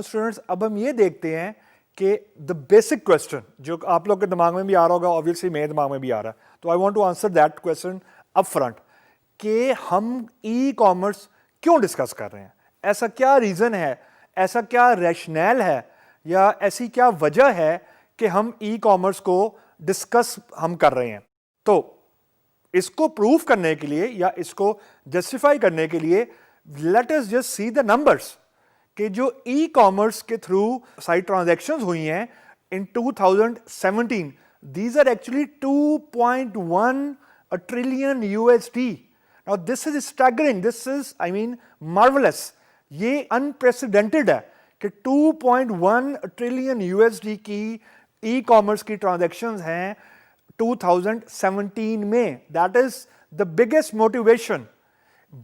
Now students, अब हम ये देखते हैं कि द बेसिक क्वेश्चन जो आप लोग के दिमाग में भी आ रहा होगा, ऑब्वियसली मेरे दिमाग में भी आ रहा है, तो I want to answer that question up front कि हम ई कॉमर्स क्यों डिस्कस कर रहे हैं, ऐसा क्या रीज़न है, ऐसा क्या रैशनैल है या ऐसी क्या वजह है कि हम ई कॉमर्स को डिस्कस हम कर रहे हैं। तो इसको प्रूव करने के लिए या इसको जस्टिफाई करने के लिए let us just see the numbers कि जो ई कॉमर्स के थ्रू सारी ट्रांजैक्शंस हुई हैं in 2017, these are actually 2.1 trillion USD. Now this is staggering, this is I mean marvellous, ये अनप्रेसिडेंटेड है कि 2.1 ट्रिलियन यूएसडी की ई कॉमर्स की ट्रांजैक्शंस हैं 2017 में। That is the biggest motivation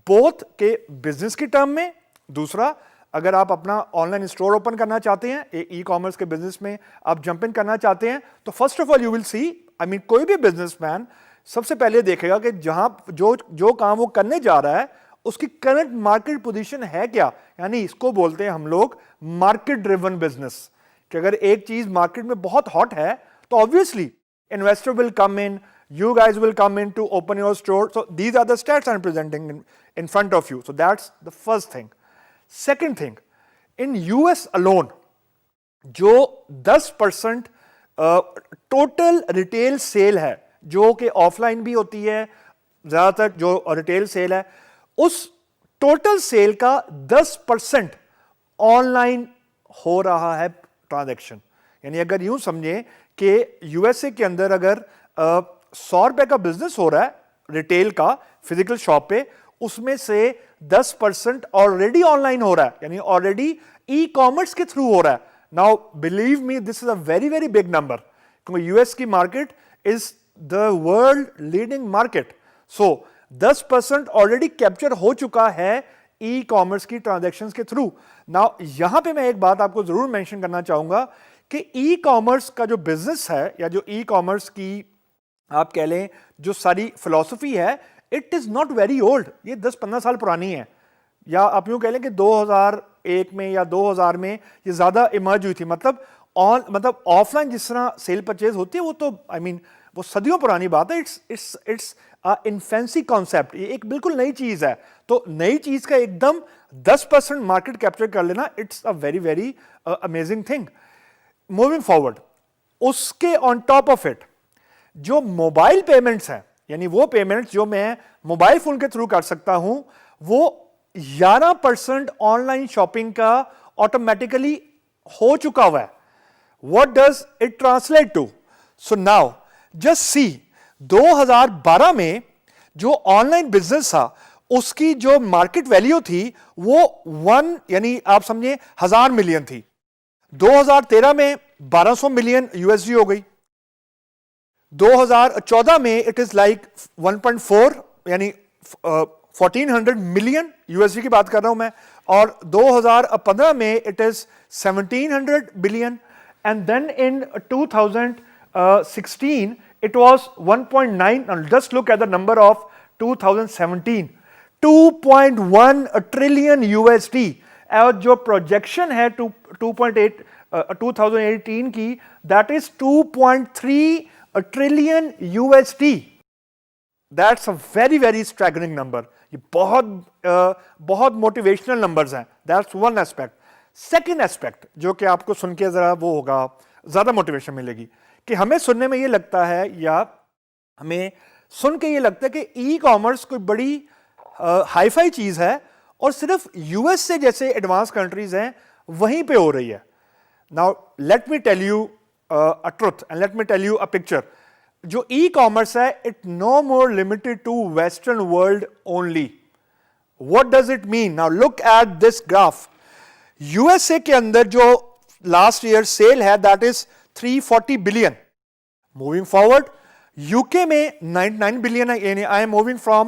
both के बिजनेस की टर्म में, दूसरा अगर आप अपना ऑनलाइन स्टोर ओपन करना चाहते हैं, ई कॉमर्स के बिजनेस में आप जंप इन करना चाहते हैं, तो first of all you will see, I mean कोई भी बिजनेसमैन सबसे पहले देखेगा कि जहां जो काम वो करने जा रहा है उसकी करंट मार्केट पोजीशन है क्या, यानी इसको बोलते हैं हम लोग मार्केट ड्रिवन बिजनेस। कि अगर एक चीज मार्केट में बहुत हॉट है तो obviously investor will come in, you guys will come in to open your store. So these are the stats I'm presenting in front of you. So that's the first thing. Second thing, in US alone, जो 10% total retail sale है, जो कि offline भी होती है, ज्यादातर जो retail sale है, उस टोटल सेल का 10% ऑनलाइन हो रहा है ट्रांजैक्शन। यानी अगर यूं समझें कि यूएसए के अंदर अगर 100 रुपए का बिजनेस हो रहा है रिटेल का फिजिकल शॉप पे, उसमें से 10% ऑलरेडी ऑनलाइन हो रहा है, यानी ऑलरेडी ई कॉमर्स के थ्रू हो रहा है। Now believe me, this is a very very big number, क्योंकि यूएस की market is the world leading market. So 10% already capture हो चुका है ई कॉमर्स की ट्रांजैक्शंस के थ्रू। नाउ यहां पे मैं एक बात आपको जरूर मेंशन करना चाहूंगा कि ई कॉमर्स का जो बिजनेस है या जो ई कॉमर्स की आप कह लें जो सारी फिलॉसफी है, it is not very old, ये 10-15 साल पुरानी है, या आप यूं कह लें कि 2001 में या 2000 में ये ज्यादा इमर्ज हुई थी। मतलब ऑफलाइन जिस तरह सेल परचेज होती है वो तो आई मीन वो सदियों पुरानी बात है। इट्स इन्फेंसी कॉन्सेप्ट, ये एक बिल्कुल नई चीज है। तो नई चीज का एकदम 10% मार्केट कैप्चर कर लेना, it's a very very amazing thing. Moving forward, उसके ऑन टॉप ऑफ इट जो मोबाइल पेमेंट्स हैं, यानी वो पेमेंट्स जो मैं मोबाइल फोन के थ्रू कर सकता हूं, वो 11% ऑनलाइन शॉपिंग का ऑटोमेटिकली हो चुका हुआ है। What does it translate to? So now just see, 2012 में जो ऑनलाइन बिजनेस था उसकी जो मार्केट वैल्यू थी वो 1 यानी आप समझे 1000 मिलियन थी। 2013 में 1200 मिलियन यूएसडी हो गई। 2014 में इट इज लाइक 1.4 यानी 1400 मिलियन यूएसडी की बात कर रहा हूं मैं, और 2015 में it is 1700 billion, and then in 2016 it was 1.9। Just look at the number of 2017, 2.1 trillion USD, और जो प्रोजेक्शन है 2.8 2018 की, that is 2.3 trillion USD. That's a very very staggering number. ये बहुत मोटिवेशनल नंबर्स हैं। That's one aspect. Second aspect जो कि आपको सुन के जरा वो होगा, ज्यादा मोटिवेशन मिलेगी, कि हमें सुनने में ये लगता है या हमें सुन के ये लगता है कि ई कॉमर्स कोई बड़ी हाईफाई चीज है और सिर्फ यूएस से जैसे एडवांस कंट्रीज हैं वहीं पे हो रही है। Now let me tell you a truth and let me tell you a picture. जो e-commerce है, it no more limited to Western world only. What does it mean? Now look at this graph. USA के अंदर जो last year sale है, that is 340 billion. Moving forward, UK में 99 billion है, यानी I am moving from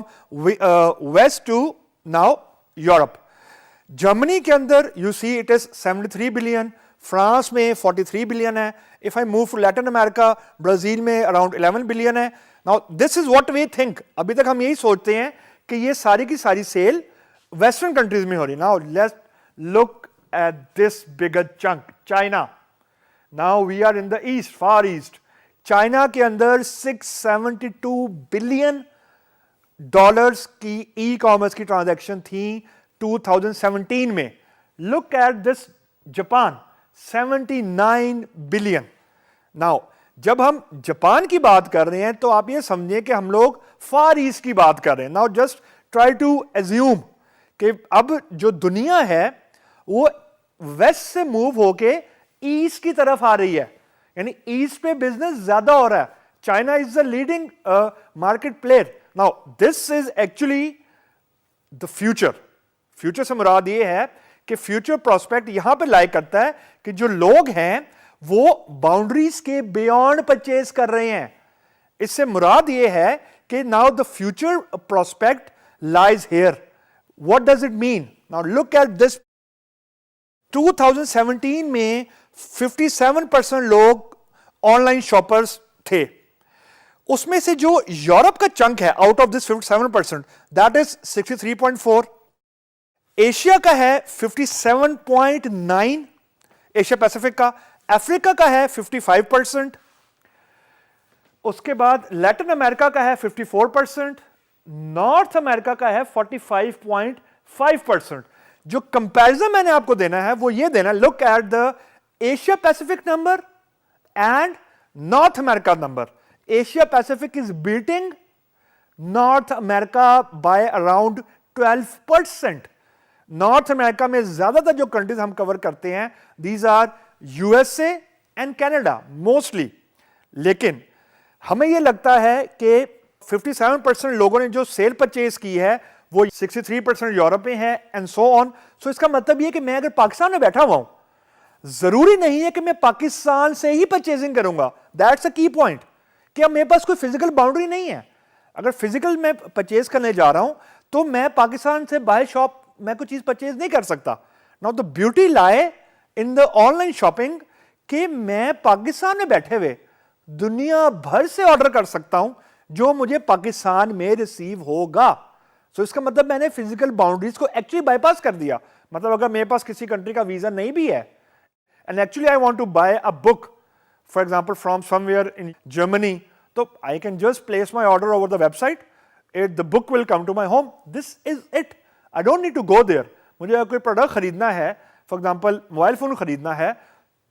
west to now Europe. Germany के अंदर you see it is 73 billion. France में 43 बिलियन है। If I move to Latin America, Brazil में around 11 billion है। Now this is what we think. अभी तक हम यही सोचते हैं कि ये सारी की सारी सेल वेस्टर्न कंट्रीज में हो रही। Now let's look at this bigger chunk, China. Now we are in the east, far east. China के अंदर 672 बिलियन डॉलर्स की ई कॉमर्स की ट्रांजैक्शन थी 2017 में. Look at this Japan, 79 billion. Now जब हम जापान की बात कर रहे हैं तो आप ये समझें कि हम लोग फार ईस्ट की बात कर रहे हैं. Now just try to assume कि अब जो दुनिया है वो वेस्ट से मूव होके ईस्ट की तरफ आ रही है, यानी ईस्ट पे बिजनेस ज्यादा हो रहा है. China is the leading market player. Now this is actually the future. Future से मुराद ये है कि फ्यूचर प्रोस्पेक्ट यहां पे लाई करता है कि जो लोग हैं वो बाउंड्रीज के बियॉन्ड परचेज कर रहे हैं. इससे मुराद ये है कि now the future prospect lies here. What does it mean? Now look at this. 2017 में 57% लोग ऑनलाइन शॉपर्स थे. उसमें से जो यूरोप का चंक है out of this 57%, that is 63.4. Asia का है 57.9, एशिया पैसिफिक का. अफ्रीका का है 55%. उसके बाद लैटिन अमेरिका का है 54%. नॉर्थ अमेरिका का है 45.5%. जो कंपैरिजन मैंने आपको देना है वो ये देना, look at the Asia Pacific number and North America number. Asia Pacific is beating North America by around 12%. North America में ज्यादातर जो कंट्रीज हम कवर करते हैं these are USA and Canada mostly. लेकिन हमें यह लगता है कि 57% लोगों ने जो सेल परचेज की है वो 63% यूरोप में है एंड सो ऑन. सो इसका मतलब यह कि मैं अगर पाकिस्तान में बैठा हुआ हूं, जरूरी नहीं है कि मैं पाकिस्तान से ही परचेजिंग करूंगा. दैट्स अ की पॉइंट कि अब मेरे पास कोई फिजिकल बाउंड्री नहीं है. अगर फिजिकल मैं परचेज करने जा रहा हूं तो मैं पाकिस्तान से बाहर शॉप मैं कोई चीज परचेज नहीं कर सकता. Now the beauty lie in the online shopping कि मैं पाकिस्तान में बैठे हुए दुनिया भर से ऑर्डर कर सकता हूं जो मुझे पाकिस्तान में रिसीव होगा. सो इसका मतलब मैंने फिजिकल बाउंड्रीज को एक्चुअली बाईपास कर दिया. मतलब अगर मेरे पास किसी कंट्री का वीजा नहीं भी है and actually I want to buy a book for example from somewhere in Germany, तो I can just place my order over the website. The book will come to my home. This is it. I don't need to go there. मुझे अगर कोई product खरीदना है, for example mobile phone खरीदना है,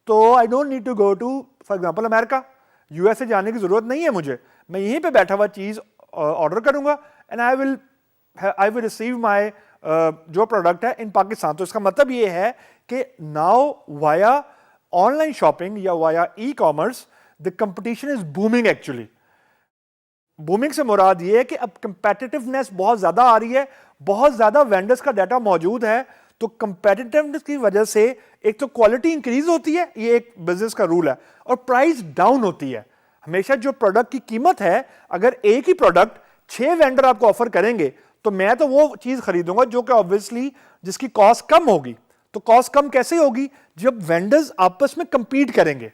तो I don't need to go to for example America, USA जाने की जरूरत नहीं है मुझे. मैं यहीं पे बैठा हुआ चीज ऑर्डर करूंगा and I will receive my जो प्रोडक्ट है इन पाकिस्तान. तो इसका मतलब ये है कि नाउ वाया ऑनलाइन शॉपिंग या via e commerce the competition is booming. Actually booming से मुराद ये है कि अब कंपेटिटिवनेस बहुत ज्यादा आ रही है, बहुत ज्यादा वेंडर्स का डाटा मौजूद है. तो कंपेटिटिवनेस की वजह से एक तो क्वालिटी इंक्रीज होती है, ये एक बिजनेस का रूल है, और प्राइस डाउन होती है. हमेशा जो प्रोडक्ट की कीमत है, अगर एक ही प्रोडक्ट 6 वेंडर आपको ऑफर करेंगे तो मैं तो वो चीज खरीदूंगा जो कि ऑब्वियसली जिसकी कॉस्ट कम होगी. तो कॉस्ट कम कैसे होगी? जब वेंडर्स आपस में कंपीट करेंगे.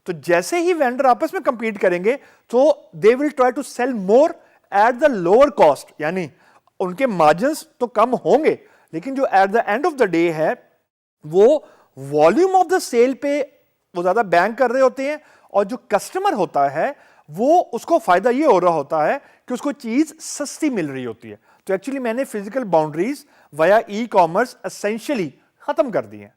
तो जैसे ही वेंडर आपस में कंपीट करेंगे तो they will try to sell more at the lower cost, यानी उनके मार्जिन्स तो कम होंगे लेकिन जो at the end of the day है वो वॉल्यूम ऑफ द सेल पे वो ज्यादा बैंक कर रहे होते हैं, और जो कस्टमर होता है वो उसको फायदा ये हो रहा होता है कि उसको चीज सस्ती मिल रही होती है. तो एक्चुअली मैंने physical boundaries via e commerce essentially खत्म कर दी हैं.